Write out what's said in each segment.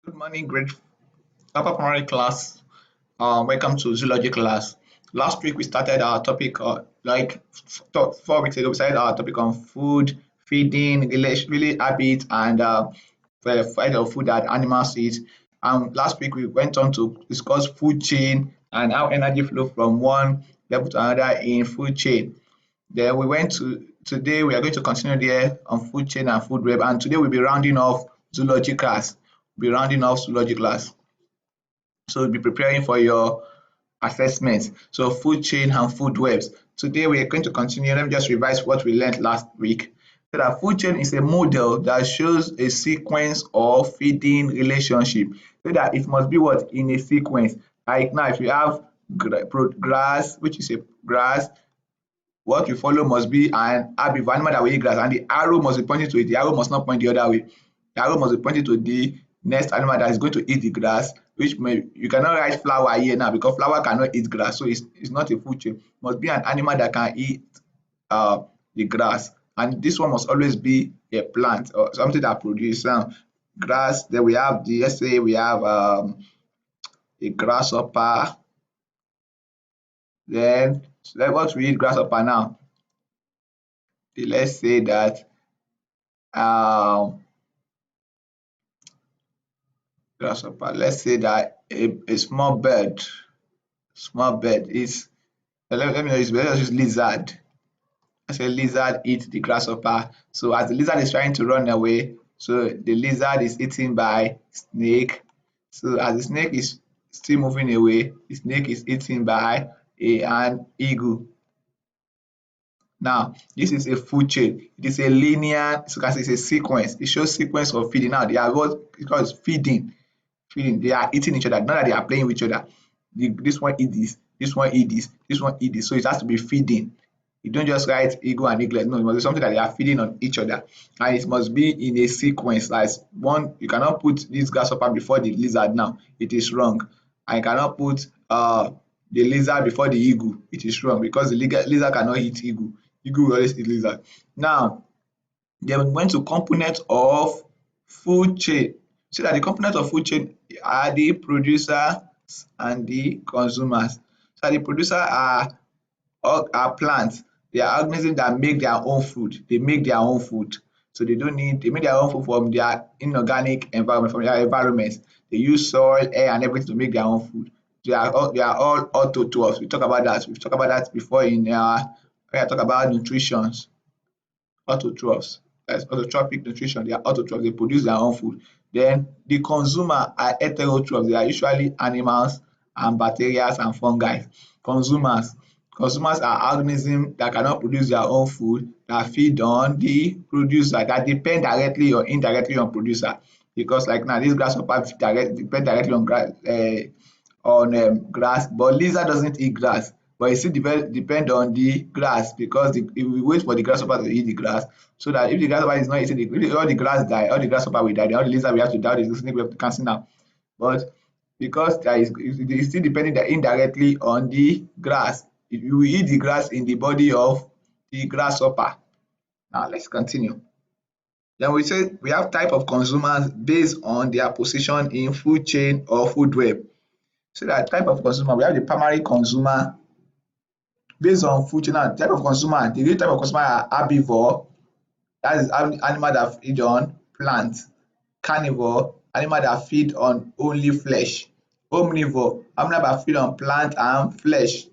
Good morning, grade upper primary class. Welcome to zoology class. Last week we started our topic, 4 weeks ago, we started our topic on food, feeding, really habits, and the kind of food that animals eat. And last week we went on to discuss food chain and how energy flow from one level to another in food chain. Then we went to today we are going to continue there on food chain and food web. And today we'll be rounding off zoology class. We'll be rounding off zoology class. So be preparing for your assessments. So food chain and food webs. Today we are going to continue. Let me just revise what we learned last week. So that food chain is a model that shows a sequence of feeding relationship. So that it must be what in a sequence. Like now, if you have grass, which is a grass, what you follow must be an herbivore, animal that will eat grass, and the arrow must be pointing to it. The arrow must not point the other way. The arrow must be pointing to the next animal that is going to eat the grass, which may you cannot write flower here now because flower cannot eat grass, so it's not a food chain. It must be an animal that can eat the grass, and this one must always be a plant or something that produces grass. Then we have the let's say we have a grasshopper. Then what we eat grasshopper now? Let's say that um grasshopper, let's say that a small bird is let me use let's use lizard. Let's say lizard eats the grasshopper. So as the lizard is trying to run away, so the lizard is eaten by snake. So as the snake is still moving away, the snake is eaten by an eagle. Now, this is a food chain. It is a linear, so it's a sequence. It shows sequence of feeding. Now, they are what because feeding. Feeding. They are eating each other, not that they are playing with each other. This one eat this one eat this one eat this. So it has to be feeding. You don't just write eagle and eaglet. No, it must be something that they are feeding on each other. And it must be in a sequence. Like one, you cannot put this grasshopper before the lizard now. It is wrong. And you cannot put the lizard before the eagle. It is wrong because the lizard cannot eat eagle. Eagle will always eat lizard. Now, then we went to component of food chain. So that the component of food chain are the producers and the consumers. So the producer are plants. They are organisms that make their own food. They make their own food. So they make their own food from their inorganic environment, from their environment. They use soil, air, and everything to make their own food. They are all autotrophs. We talk about that. We've talked about that before in when I talk about nutrition. Autotrophs. That's autotrophic nutrition. They are autotrophs. They produce their own food. Then the consumer are heterotrophs. They are usually animals and bacteria and fungi. Consumers. Consumers are organisms that cannot produce their own food that feed on the producer that depend directly or indirectly on producer. Because like now this grasshopper depend directly on grass, but lizard doesn't eat grass, but it still depend on the grass because it will wait for the grasshopper to eat the grass, so that if the grasshopper is not eating if all the grass die, all the grasshopper will die, then all the lizard will have to die, all the snake will have to cancel now. But because there is it is still depending indirectly on the grass. If you will eat the grass in the body of the grasshopper. Now let's continue. Then we say we have type of consumers based on their position in food chain or food web. So that type of consumer, we have the primary consumer based on food chain. Now type of consumer, the real type of consumer are herbivore, that is animal that feed on plant. Carnivore, animal that feed on only flesh. Omnivore, animal that feed on plant and flesh.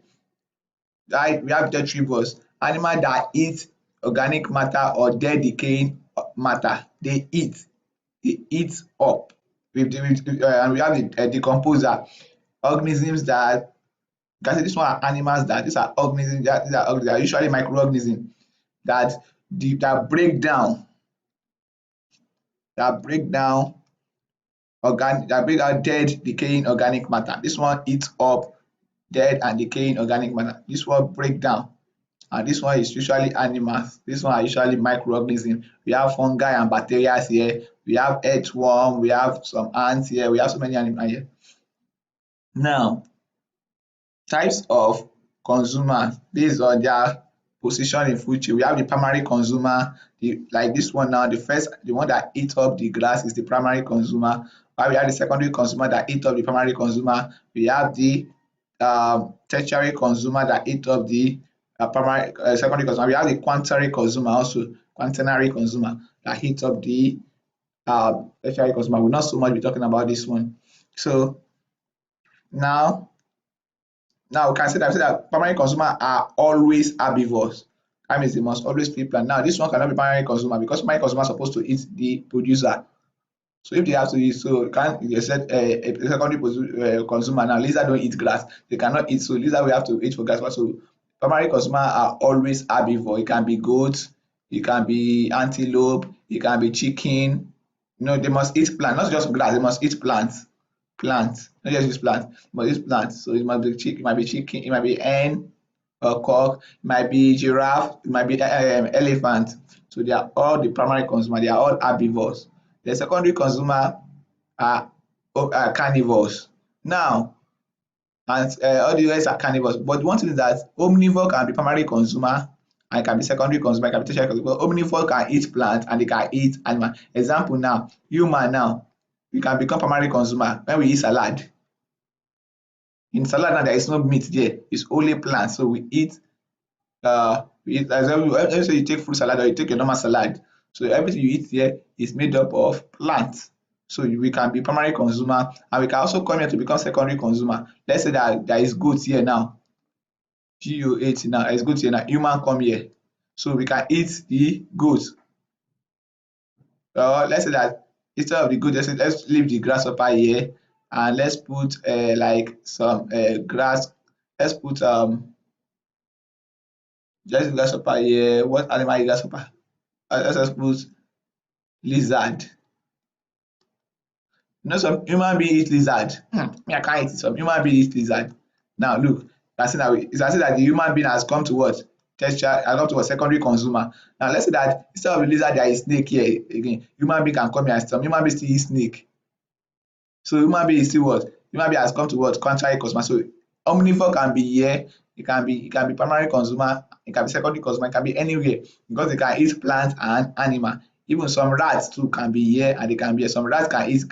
Right? We have detrivores, animal that eat organic matter or dead decaying matter. They eat up. And we have the decomposer, organisms that you can say this one are animals that these are organisms that these are they are usually microorganisms that that break down that break down dead decaying organic matter. This one eats up dead and decaying organic matter. This one break down, and this one is usually animals. This one are usually microorganisms. We have fungi and bacteria here. We have earthworm. We have some ants here. We have so many animals here. Now, types of consumer based on their position in food chain. We have the primary consumer, like this one now, the one that eat up the grass is the primary consumer. While we have the secondary consumer that eat up the primary consumer, we have the tertiary consumer that eat up the primary secondary consumer. We have the quaternary consumer also, quaternary consumer that eat up the tertiary consumer. We'll not so much be talking about this one. So now we can say that primary consumer are always herbivores. That means they must always feed plant. Now this one cannot be primary consumer because primary consumer is supposed to eat the producer. So if they have to eat, so can you said a secondary consumer now, lizard don't eat grass, they cannot eat, so lizard will have to eat for grass. So primary consumer are always herbivore. It can be goat, it can be antelope, it can be chicken. They must eat plant, not just grass, they must eat plants. Plants, not just use plant, but use plants. So it might be chicken, it might be hen or cock, it might be giraffe, it might be elephant. So they are all the primary consumer, they are all herbivores. The secondary consumer are carnivores. Now, and all the rest are carnivores. But one thing is that omnivore can be primary consumer and can be secondary consumer, can be tertiary consumer. Omnivore can eat plant and they can eat animal. Example now, human now, we can become primary consumer when we eat salad. In salad now, there is no meat there, it's only plant. So we eat as every say you take fruit salad or you take a normal salad. So everything you eat here is made up of plants. So we can be primary consumer and we can also come here to become secondary consumer. Let's say that there is goat here now, GOAT now, there is goat here now, human come here. So we can eat the goat. Let's say that instead of the goat, let's leave the grasshopper here and let's put like some grass. Let's put just grasshopper here. What animal is grasshopper? Let's just put lizard. Some human being eat lizard. Me, I can't eat it. Some human being eat lizard. Now look, it's as if that the human being has come to what? Tertiary, has come to a secondary consumer. Now let's say that instead of the lizard, there is snake here again. Human being can come here and some human being still eat snake. So human being is still what? Human being has come to what? Contrary consumer. So omnivore can be here, it can be primary consumer, it can be secondary consumer, it can be anywhere because they can eat plant and animal. Even some rats too can be here and they can be here. Some rats can eat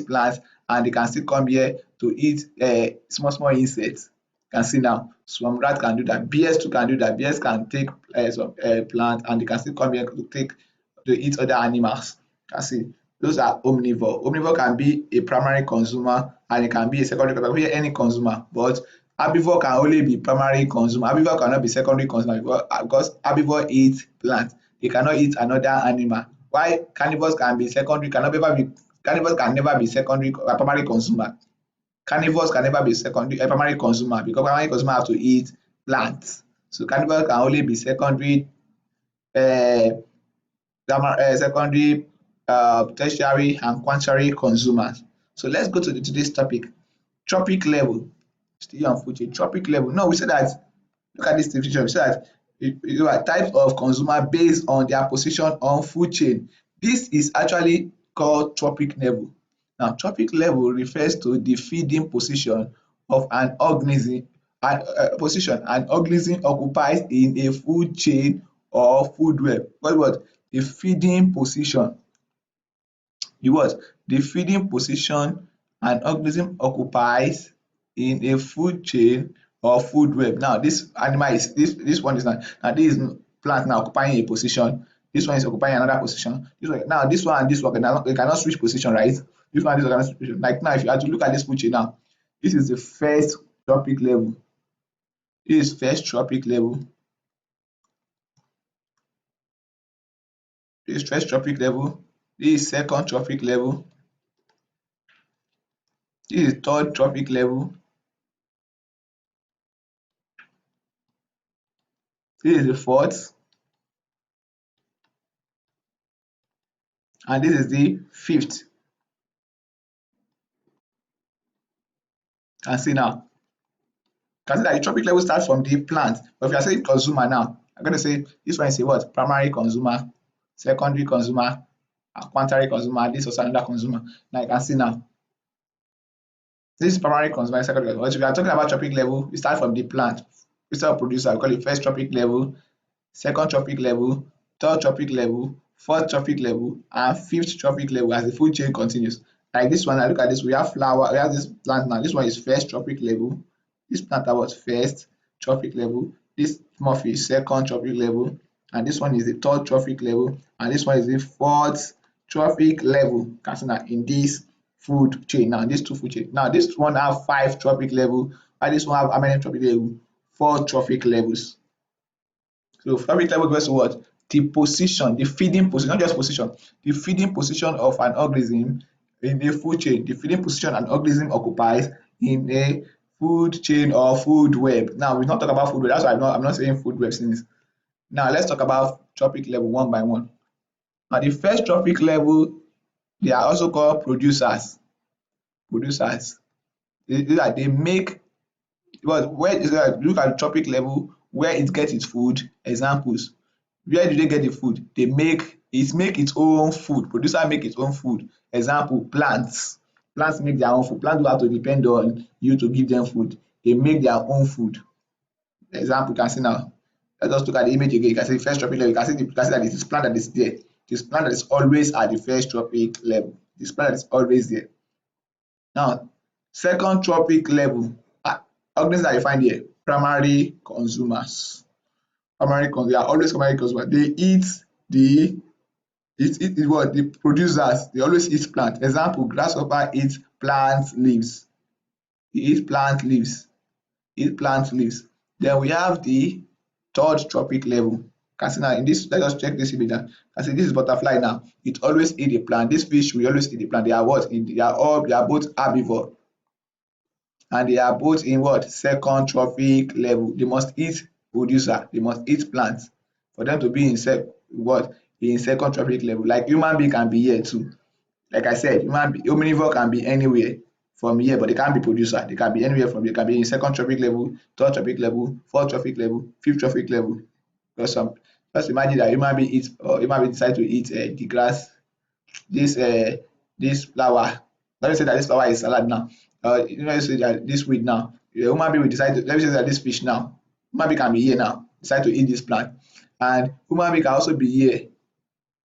plants and they can still come here to eat small insects. You can see now some rats can do that. Bears too can do that. Bears can take some plant and they can still come here to eat other animals. You can see those are omnivore. Omnivore can be a primary consumer and it can be a secondary consumer, it can be any consumer, but herbivore can only be primary consumer. Herbivore cannot be secondary consumer because herbivore eat plant. They cannot eat another animal. Why carnivores can be secondary, carnivores can never be secondary primary consumer. Carnivores can never be secondary primary consumer because primary consumer have to eat plants. So carnivores can only be secondary secondary, tertiary and quaternary consumers. So let's go to today's topic, trophic level. Still on food chain, trophic level. No, we said that, look at this definition, we said that are types of consumer based on their position on food chain. This is actually called trophic level. Now, trophic level refers to the feeding position of an organism, an organism occupies in a food chain or food web. What? The feeding position. The feeding position an organism occupies in a food chain or food web. Now this animal is this one is now this is plant now occupying a position, this one is occupying another position, this one and this one they cannot switch position, right? This one and this one cannot switch position. Like now if you have to look at this food chain now, this is the first trophic level. This is first trophic level. This is first trophic level. This is second trophic level. This is third trophic level. This is the fourth. And this is the fifth. And see now, you can see that the trophic level starts from the plant. But if you are saying consumer now, I'm going to say this one is a what? Primary consumer, secondary consumer, quaternary consumer, this is another consumer. Now you can see now, this is primary consumer, secondary consumer. But if you are talking about trophic level, you start from the plant. Instead of producer, we call it first trophic level, second trophic level, third trophic level, fourth trophic level, and fifth trophic level as the food chain continues. Like this one, I look at this, we have flower, we have this plant now. This one is first trophic level. This plant was first trophic level. This muff is second trophic level. And this one is the third trophic level. And this one is the fourth trophic level. Can see now in this food chain. Now, these two food chain. Now, this one have 5 trophic level. And this one have how many trophic level? 4 trophic levels. So trophic level goes to what? The position, the feeding position, not just position, the feeding position of an organism in a food chain, the feeding position an organism occupies in a food chain or food web. Now we not talk about food web, that's why I'm not saying food web since. Now let's talk about trophic level one by one. Now the first trophic level, they are also called producers. Producers. They make, but where is that, look at the trophic level where it gets its food. Examples. Where do they get the food? They make its own food. Producer make its own food. Example, plants. Plants make their own food. Plants don't have to depend on you to give them food. They make their own food. Example, you can see now. Let us look at the image again. You can see the first trophic level. You can see that it is plant that is there. This plant that is always at the first trophic level. This plant that is always there. Now, second trophic level. Organisms that you find here, primary consumers. They are always primary consumers. They eat the eat what? The producers. They always eat plant. Example, grasshopper eats plant leaves. He eats plant leaves. Eat plant leaves. Then we have the third trophic level. Can see now in this, let us check this image now. Can see this is butterfly now. It always eat the plant. This fish will always eat the plant. They are what? They are both herbivore. And they are both in what? Second trophic level. They must eat producer, they must eat plants for them to be in second trophic level. Like human being can be here too. Like I said, omnivore can be anywhere from here, but they can't be producer. They can be anywhere from here. They can be in second trophic level, third trophic level, fourth trophic level, fifth trophic level. Because just imagine that human being eats, or human being decide to eat the grass, this this flower. Let me say that this flower is salad now. Let me say that this weed now. A human being will decide to, let me say that this fish now. Human being can be here now, decide to eat this plant. And human being can also be here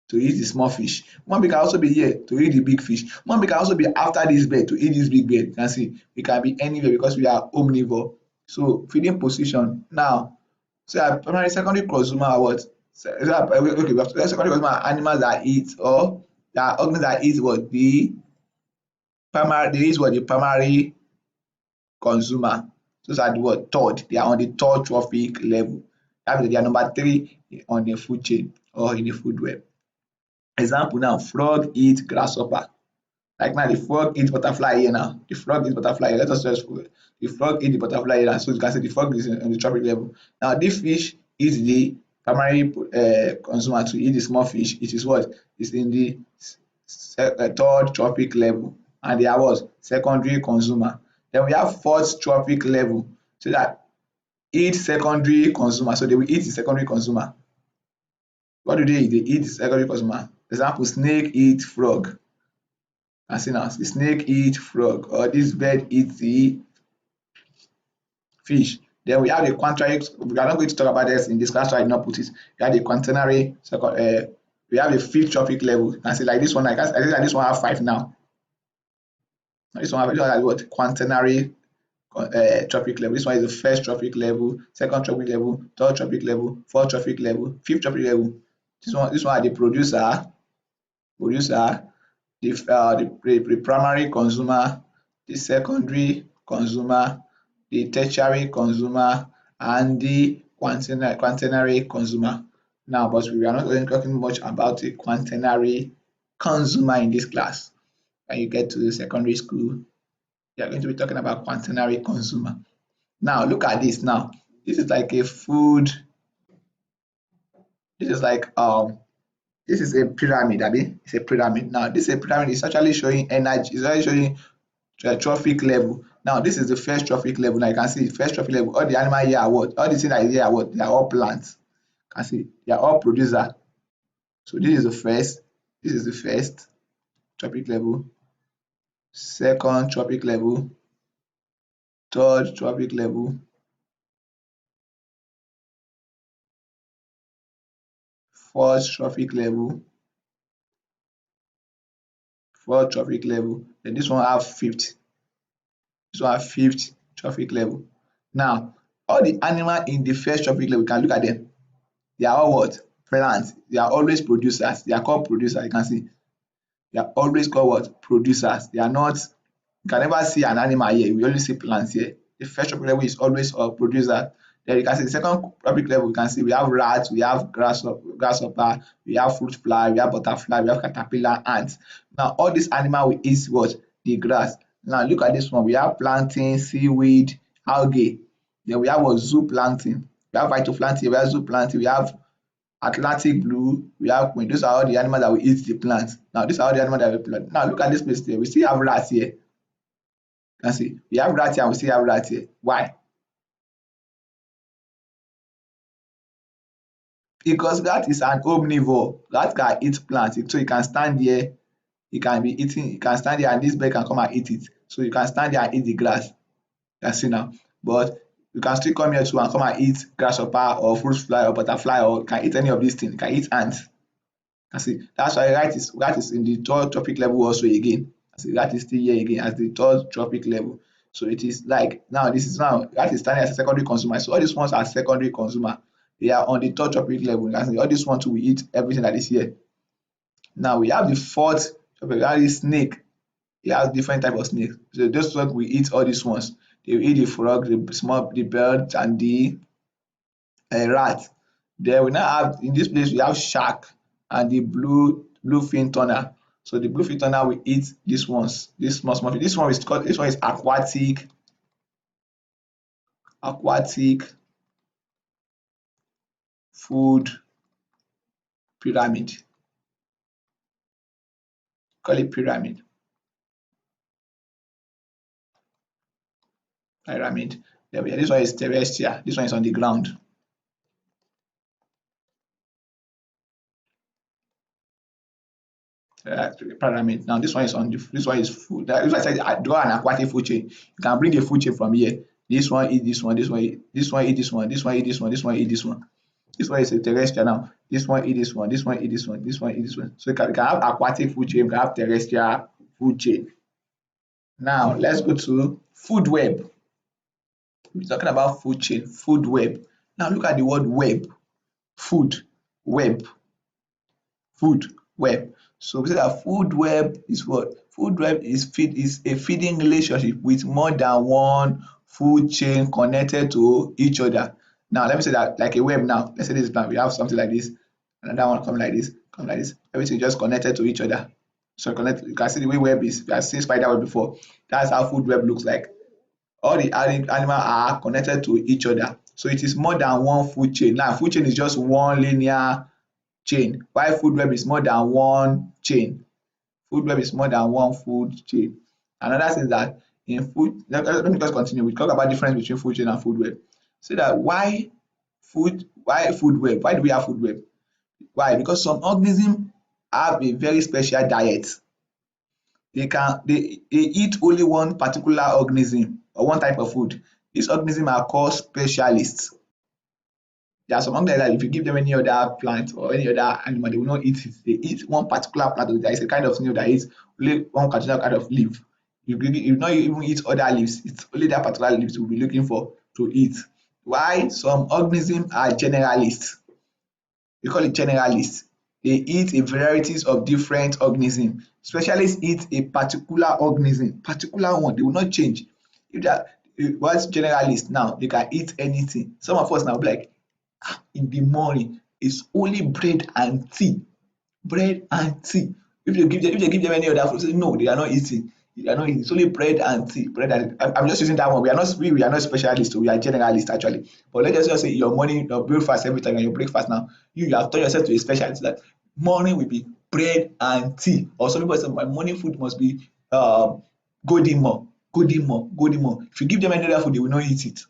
to eat the small fish. Human being can also be here to eat the big fish. Human being can also be after this bird to eat this big bird. You can see we can be anywhere because we are omnivore. So feeding position now. So primary secondary consumer are what? Okay, we have to, secondary consumer are animals that eat, or that organisms that eat what? The primary consumer. Those are the what? Third. They are on the third trophic level. That means they are number 3 on the food chain or in the food web. Example now, frog eat grasshopper. Like now the frog eat butterfly here now. The frog eat butterfly here. Let us just the frog eat the butterfly here. So you can see the frog is on the trophic level. Now this fish is the primary consumer to eat the small fish. It is what? It's in the third trophic level. And they are what? Secondary consumer. Then we have fourth trophic level. So that eat secondary consumer. So they will eat the secondary consumer. What do they eat? They eat the secondary consumer. Example, snake eat frog. And see now, the snake eat frog, or this bird eat the fish. Then we have the quaternary. We are not going to talk about this in this class, so I did not put it. We have the quaternary. We have the fifth trophic level. And see, like this one, I think like this one have 5 now. This one has what? Quaternary trophic level. This one is the first trophic level, second trophic level, third trophic level, fourth trophic level, fifth trophic level. This one are the producer, the primary consumer, the secondary consumer, the tertiary consumer, and the quaternary consumer. Now, but we are not going to talking much about the quaternary consumer in this class. When you get to the secondary school, you are going to be talking about quaternary consumer. Now, look at this now. This is like a food. This is like this is a pyramid, abi? It's a pyramid. Now, this is a pyramid. It's actually showing energy. It's actually showing trophic level. Now, this is the first trophic level. Now, you can see the first trophic level. All the animal here are what? All the things that are here are what? They are all plants. You can see they are all producer. So this is the first. This is the first trophic level. Second trophic level. Third trophic level. Fourth trophic level. fourth trophic level, then this one have fifth, this one have fifth trophic level. Now all the animal in the first trophic level, you can look at them, they are all what? Plants. They are always producers. They are called producers. You can see they are always called what? Producers. They are not, you can never see an animal here, we only see plants here. The first trophic level is always a producer. Then you can see the second trophic level, you can see we have rats, we have grasshopper, we have fruit fly, we have butterfly, we have caterpillar, ants. Now all these animal will eat what? The grass. Now look at this one, we have plantain, seaweed, algae. Then we have what? Zooplankton. We have phytoplankton, we have zooplankton, we have Atlantic blue, we have queen. Those are all the animals that will eat the plants. Now these are all the animals that will plant. Now look at this place there. We still have rats here. You can see we have rats here and we still have rats here. Why? Because rat is an omnivore. Rat can eat plants. So you can stand there, you can be eating, you can stand there and this bird can come and eat it. So you can stand there and eat the grass. You can see now. But you can still come here too and come and eat grasshopper or fruit fly or butterfly, or you can eat any of these things. You can eat ants. You see, that's why rat is in the third trophic level also again. See, rat is still here again as the third trophic level. So it is like now this is now rat is standing as a secondary consumer. So all these ones are secondary consumer. They are on the third trophic level. You can see all these ones will eat everything that is here. Now we have the fourth trophic, that is snake. It has different type of snake. So those ones will eat all these ones. They will eat the frog, the bird, and the rat. Then we now have in this place we have shark and the bluefin tuna. So the bluefin tuna will eat these ones, this small. This one is called, this one is aquatic food pyramid. Call it pyramid. This one is terrestrial. This one is on the ground. Pyramid. Now this one is on the, this one is food. This one says draw an aquatic food chain. You can bring a food chain from here. This one eat this one, this one eat this one, eat this one, this one eat this one, this one eat this one. This one is a terrestrial now. This one eat this one, this one eat this one, this one eat this one. So you can have aquatic food chain, you can have terrestrial food chain. Now let's go to food web. We're talking about food chain, food web. Now look at the word web. Food web. Food web. So we say that food web is what? Food web is a feeding relationship with more than one food chain connected to each other. Now let me say that like a web now. Let's say this now we have something like this, another one come like this, come like this. Everything just connected to each other. So connect, you can see the way web is. You have seen spider web before. That's how food web looks like. All the animals are connected to each other. So it is more than one food chain. Now food chain is just one linear chain, while food web is more than one chain. Food web is more than one food chain. Another thing is that in food, let me just continue. We talk about difference between food chain and food web. So that why food web? Why do we have food web? Why? Because some organisms have a very special diet. They eat only one particular organism or one type of food. These organisms are called specialists. There are some organisms that if you give them any other plant or any other animal, they will not eat it. They eat one particular plant. There is a kind of snail that eats only one particular kind of leaf. You not even eat other leaves. It's only that particular leaves you will be looking for to eat. Why some organisms are generalists? We call it generalists. They eat a varieties of different organisms. Specialists eat a particular organism, particular one. They will not change. If they are what's generalist now, they can eat anything. Some of us now be like, in the morning, it's only bread and tea. Bread and tea. If they give them any other food, say no, they are not eating. They are not eating. It's only bread and tea. Bread and I'm just using that one. We are not specialists, we are generalists actually. But let's just say your morning, your breakfast every time and your breakfast now, you have taught yourself to a specialist that morning will be bread and tea. Or some people say my morning food must be golden more. If you give them any other food, they will not eat it.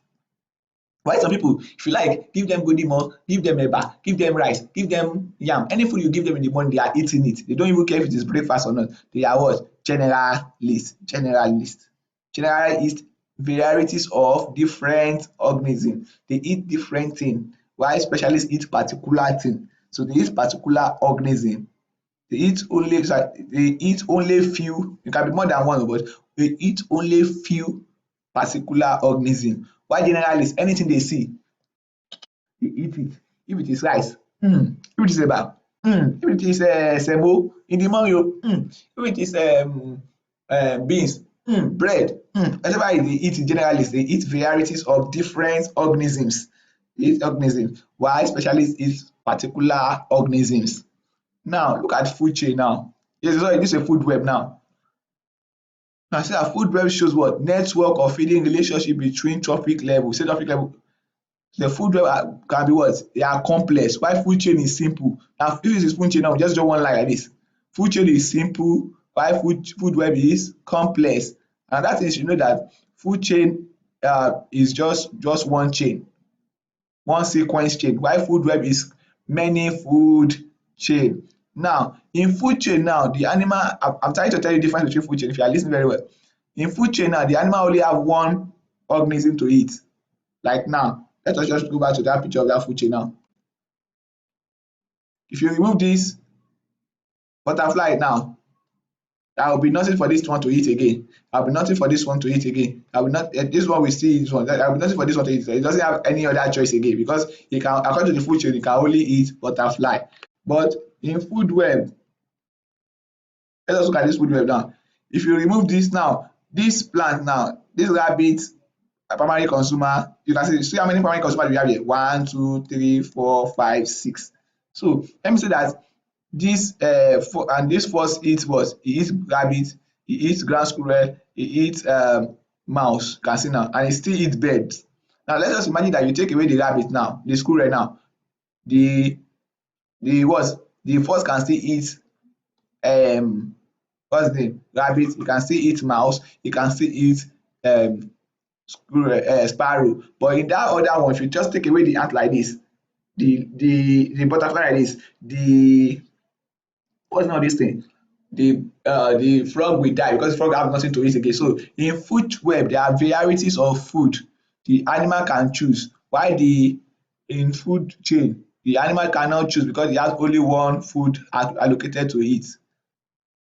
Why some people, if you like, give them godimo, give them eba, give them rice, give them yam. Any food you give them in the morning, they are eating it. They don't even care if it is breakfast or not. They are what? Generalists. Generalists, varieties of different organisms. They eat different things, while specialists eat particular thing. So they eat particular organism. They eat only few, it can be more than one, but they eat only few particular organism. While generalists, anything they see, they eat it. If it is rice, if it is eba, if it is semo in the morning if it is beans, bread, whatever they eat generalists, they eat varieties of different organisms. They eat organisms, while specialists eat particular organisms. Now look at food chain now. Yes, sorry, this is a food web now. Now see dat food web shows what? Network of feeding relationship between trophic level. Say trophic level, the food web can be what? They are complex, while food chain is simple. Now if this is food chain now, we just draw one line like this. Food chain is simple, while food web is complex. And that is, you know that food chain is just one chain, one sequence chain, while food web is many food chain. Now in food chain now, the animal, I'm trying to tell you the difference between food chain if you are lis ten ing very well. In food chain now, the animal only have one organism to eat. Like now, let us just go back to that picture of that food chain now. If you remove this butterfly now, there will be nothing for this one to eat again. There will be nothing for this one to eat again. There will be not this one will still eat this one. There will be nothing for this one to eat. It doesn't have any other choice again because it can, according to the food chain, it can only eat butterfly. But in food web, let us look at this food web now. If you remove this now, this plant now, this rabbit primary consumer, you can see how many primary consumers we have here. 1, 2, 3, 4, 5, 6. So let me say that this and this first eats what? He eats rabbit, he eats ground squirrel, he eats mouse, you can see now, and he still eats birds. Now let us imagine that you take away the rabbit now, the squirrel now, the what? The first can still eat what's the name? Rabbit, you can still eat mouse, you can still eat um sparrow. But in that other one, if you just take away the ant like this, the butterfly like this, the what's now this thing? The frog will die because frog have nothing to eat again. So in food web, there are varieties of food the animal can choose. While in food chain, the animal cannot choose because it has only one food allocated to it.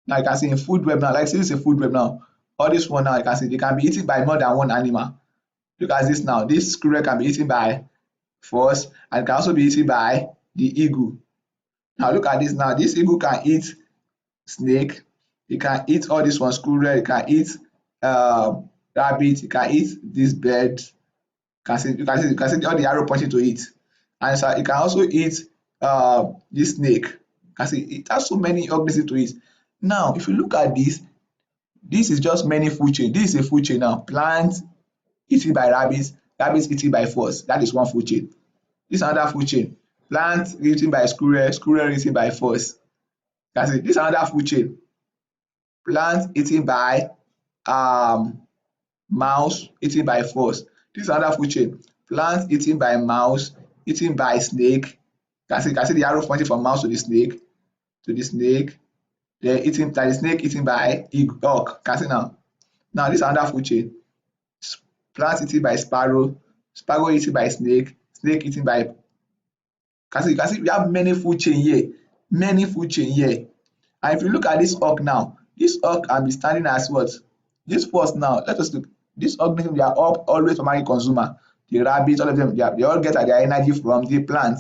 Now you can see in food web now, like say this is a food web now. All this one now you can see they can be eaten by more than one animal. Look at this now. This squirrel can be eaten by fox and can also be eaten by the eagle. Now look at this now. This eagle can eat snake, e can eat all this one squirrel, e can eat rabbit, e can eat this bird. You can see all the arrow pointing to it. And so e can also eat this snake. You can see it has so many organisms to eat. Now if you look at this is just many food chain. This is a food chain now. Plant eaten by rabbits, rabbits eaten by fox. That is one food chain. This is another food chain. Plant eaten by squirrel, squirrel eaten by fox. You can see this is another food chain. Plant eaten by mouse, eaten by fox. This is another food chain. Plant eaten by mouse, eaten by snake. You can see the arrow pointing from mouse to the snake, then eaten like the snake eaten by hawk. You can see now. Now this is another food chain. Plant eaten by sparrow, sparrow eaten by snake, snake eaten by. You can see we have many food chain here, many food chain here. And if you look at this hawk now, this hawk can be standing as what? This first now, let us look. This organism, they are all always primary consumer. The rabbit, all of them, they all get their energy from the plant.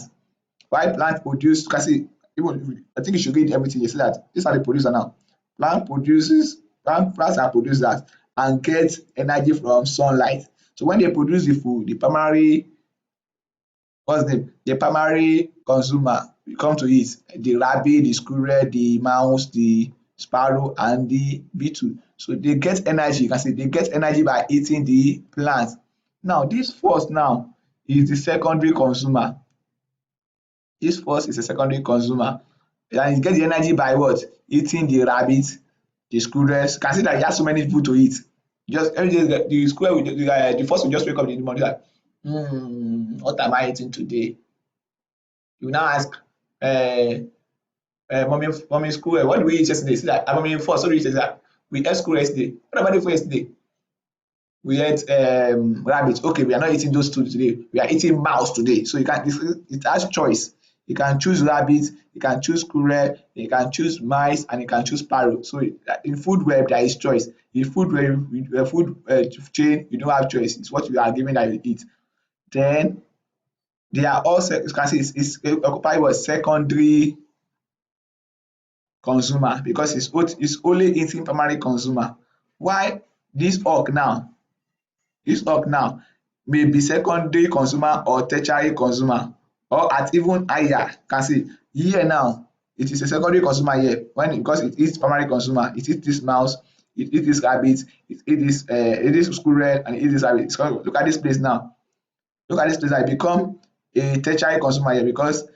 Why plant produce? You can see, even I think you should read everything. You see that these are the producer now. Plants are producers and get energy from sunlight. So when they produce the food, the primary what's the name? The primary consumer will come to it. The rabbit, the squirrel, the mouse, the sparrow, and the beetle. So they get energy. You can see they get energy by eating the plant. Now this first now is the secondary consumer. This first is a secondary consumer. And it get the energy by what? Eating the rabbit, the squirrels. You can see that it has so many food to eat. Just every day the squirrel will the first will just wake up in the morning like, what am I eating today? You now ask mommy squirrel, what did we eat yesterday? See that mommy first, what did we eat yesterday? We ate squirrel yesterday. What about the food yesterday? We ate rabbit. Okay, we are not eating those two today. We are eating mouse today. So it has choice. You can choose rabbit, you can choose squirrel, you can choose mice, and you can choose parrot. So in food web there is choice. In food web, food chain, you don't have choice. It's what you are given that you eat. Then they are also, you can see it's occupied with secondary consumer because it's only eating primary consumer. Why this hawk now may be secondary consumer or tertiary consumer or at even higher. You can see here now it is a secondary consumer here when because it eats primary consumer, it eats this mouse, it eats this rabbit, it eats squirrel and it eats this rabbit. So look at this place now. Look at this place now, it become a tertiary consumer here because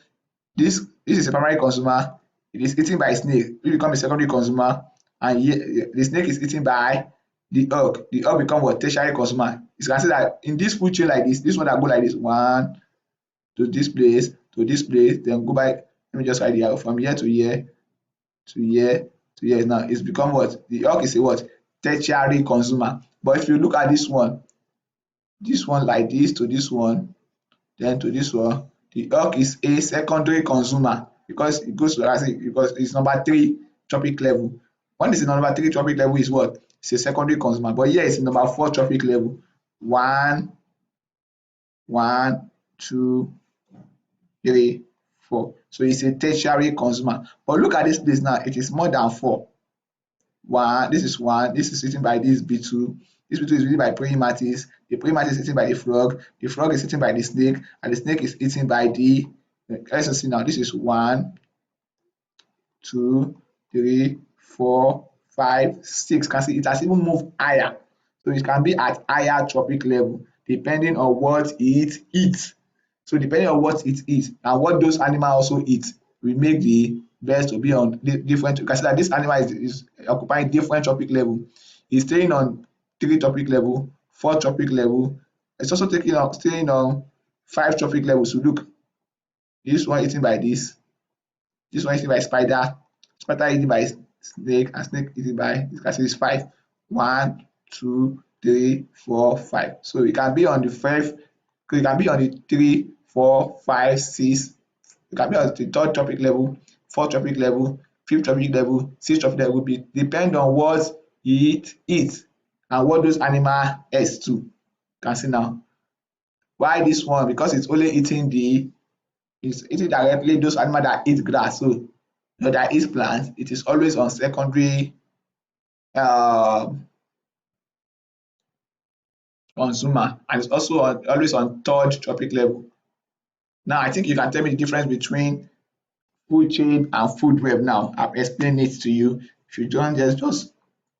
this is a primary consumer, it is eaten by snake, it become a secondary consumer, and here the snake is eaten by the hawk become what? Tertiary consumer. You can see that in this food chain like this one that go like this, one to this place, then go by, let me just write here from here to here to here to here. Now it's become what? The hawk is a what? Tertiary consumer. But if you look at this one like this to this one, then to this one, the hawk is a secondary consumer because it goes to, like I say, because it's number 3 trophic level. When it's in number 3 trophic level is what? It's a secondary consumer. But here it's in number 4 trophic level. One, 2, 3, 4. So it's a tertiary consumer. But look at this place now, it is more than 4. This is 1, this is eaten by this beetle, this beetle is eaten by praying mantis, the praying mantis is eaten by the frog is eaten by the snake, and the snake is eaten by the, let's see now, this is 1, 2, 3, 4, 5, 6. Can see it has even moved higher. So it can be at higher trophic level depending on what it eats. So depending on what it eats and what those animals also eat will make the birds to be on different. You can see that this animal is occupying different trophic level. It's staying on 3 trophic level, 4 trophic level. It's also staying on 5 trophic levels. So look, this one eaten by this one eaten by spider eaten by snake, and snake eaten by, you can see it's 5. 1, 2, 3, 4, 5. So you can be on the 5, you can be on the 3, 4, 5, 6. You can be on the 3rd trophic level, 4th trophic level, 5th trophic level, 6th trophic level, depend on what it eats and what those animals eat too. You can see now. Why this one? Because it's only eating directly those animals that eat grass. So that eat plants, it is always on secondary consumer, and it's also always on 3rd trophic level. Now I think you can tell me the difference between food chain and food web now. I've explained it to you. If you don't, just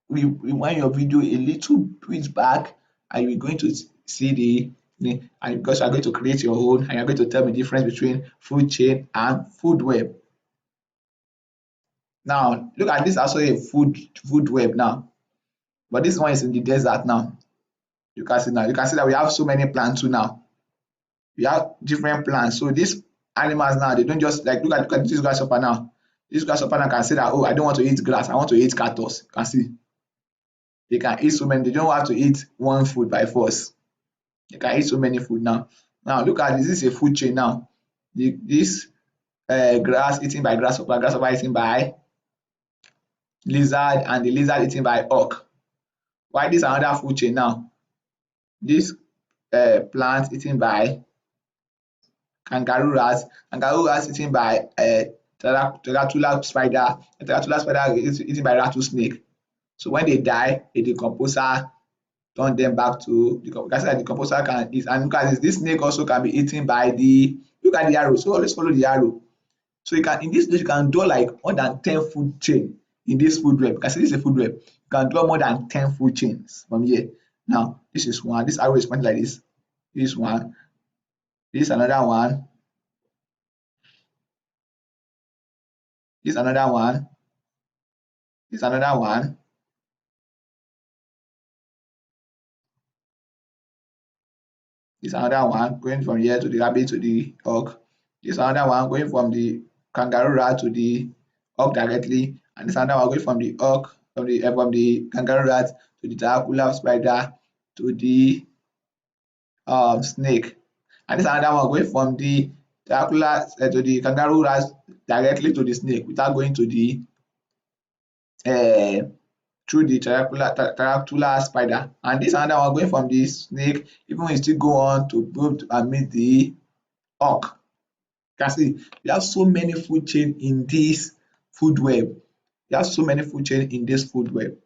rewind your video a little bit back and you're going to see and because you're going to create your own and you're going to tell me the difference between food chain and food web. Now look at this, also a food web now, but this one is in the desert now. You can see that we have so many plants too now. We have different plants. So these animals now, they don't just like look at this grasshopper now. This grasshopper now can say that, oh, I don't want to eat grass, I want to eat cactus. You can see they can eat so many, they don't have to eat one food by force. They can eat so many food now. Now look at this, this is a food chain now. This grass eaten by grasshopper eaten by lizard, and the lizard eaten by hawk. Why this another food chain now? This plant eaten by kangaroo rat eaten by tarantula spider, tarantula spider is eaten by rattlesnake. So when they die, a decomposer turn them back to the decomposer can eat. And look at this snake also can be eaten by look at the arrow. So always follow the arrow. So you can, in this place, you can draw like more than 10 food chain in this food web. Because this is a food web. You can draw more than 10 food chains from here. Now, this is one. This arrow is pointing like this. This one. This is another one. This is another one. This is another one. This is another one going from here to the rabbit to the hawk. This is another one going from the kangaroo rat to the hawk directly. And this is another one going from the hawk, from the kangaroo rat to the tarantula spider to the snake. And this is another one going from the tarantula to the kangaroo rat directly to the snake without going to the through the tarantula spider, and this another one going from the snake even will still go on to go and meet the hawk. You can see we have so many food chain in this food web. We have so many food chain in this food web.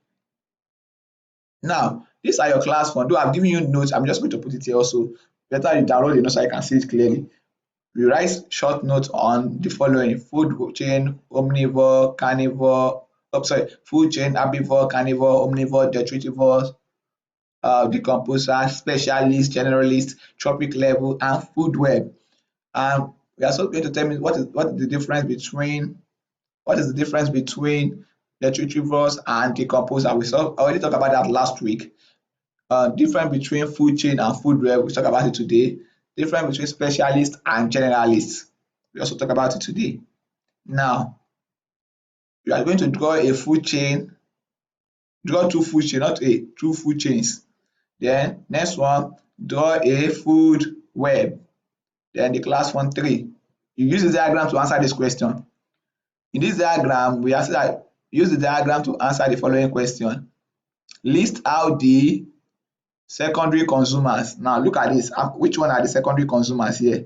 Now, these are your class one. Though I've given you notes, I'm just going to put it here also. Better you download the notes so you can see it clearly. You write short notes on the following: food chain, omnivore, carnivore, food chain, herbivore, carnivore, omnivore, detritivore, decomposer, specialist, generalist, trophic level, and food web. We are also going to tell me what is the difference between detritivores and decomposer. We already talked about that last week. Difference between food chain and food web, we talk about it today. Difference between specialist and generalist, we also talk about it today. Now, you are going to draw a food chain, draw two food chains, not two food chains. Then next one, draw a food web. Then the class 1-3. You use the diagram to answer this question. In this diagram, we ask that use the diagram to answer the following question. List out the secondary consumers. Now look at this. Which one are the secondary consumers here?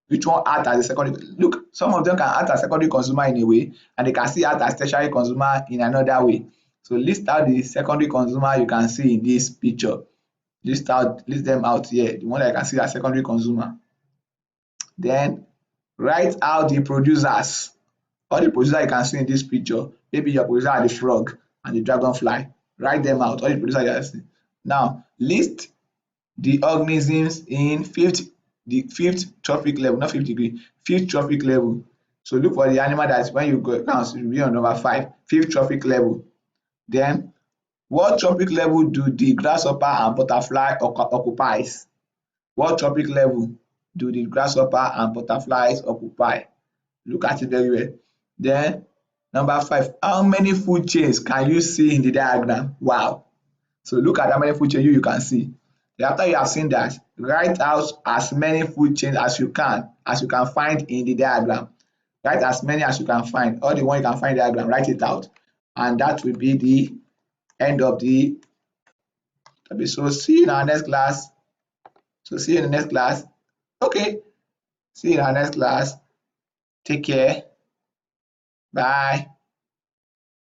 Which one act as a secondary? Look, some of them can act as secondary consumer in a way, and they can still act as tertiary consumer in another way. So list out the secondary consumer you can see in this picture. List them out here. The one that you can see as secondary consumer. Then write out the producers. All the producers you can see in this picture. Maybe your producer are the frog and the dragonfly. Write them out. All the producers you can see. Now list the organisms in the fifth trophic level, not 5th degree, 5th trophic level. So look for the animal that when you go count, it will be on number 5, 5th trophic level. Then what trophic level do the grasshopper and butterfly occupies? What trophic level do the grasshopper and butterflies occupy? Look at it very well. Then number 5, how many food chains can you see in the diagram? Wow. So look at how many food chains you can see. After you have seen that, write out as many food chains as you can find in the diagram. Write as many as you can find. All the one you can find in the diagram, write it out. And that will be the end of the topic. So see you in our next class. Okay. See you in our next class. Take care. Bye.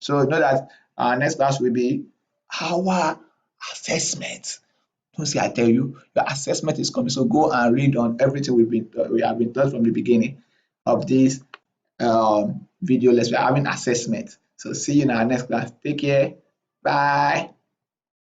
So know that our next class will be our assessment. Don't say I tell you, your assessment is coming. So go and read on everything we have been taught from the beginning of this video lesson. We are having assessment. So see you in our next class. Take care. Bye.